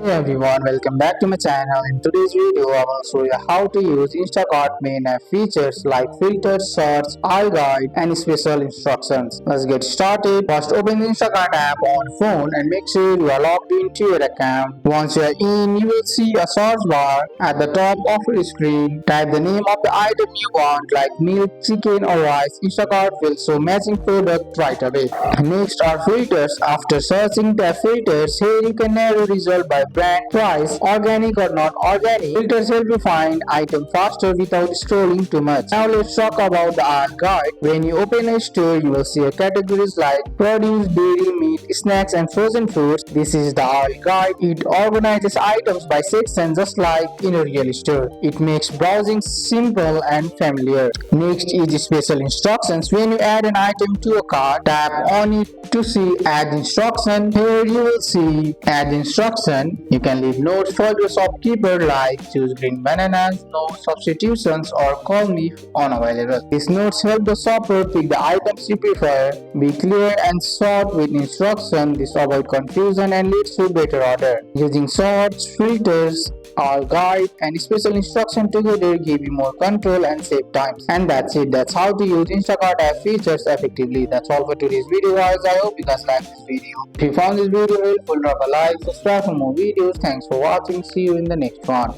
Hey everyone, welcome back to my channel. In today's video, I will show you how to use Instacart main app features like filters, search, eye guide, and special instructions. Let's get started. First, open the Instacart app on phone and make sure you are logged into your account. Once you are in, you will see a search bar at the top of your screen. Type the name of the item you want, like milk, chicken, or rice. Instacart will show matching product right away. Next are filters. After searching the filters, here you can narrow result by brand, price, organic or not organic. Filters help you find item faster without scrolling too much. Now let's talk about the aisle guide. When you open a store, you will see categories like produce, dairy, meat, snacks, and frozen foods. This is the aisle guide. It organizes items by section just like in a real store. It makes browsing simple and familiar. Next is special instructions. When you add an item to a cart, tap on it to see add instruction. Here you will see add instruction. You can leave notes for your shopkeeper like choose green bananas, no substitutions, or call me if unavailable. These notes help the shopper pick the items you prefer. Be clear and short with instruction. This avoid confusion and leads to better order. Using sorts, filters, our guide and special instruction together give you more control and save time. And that's it. That's how to use Instacart app features effectively. That's all for today's video, guys. I hope you guys like this video. If you found this video helpful, drop a like, subscribe for more videos. Thanks for watching. See you in the next one.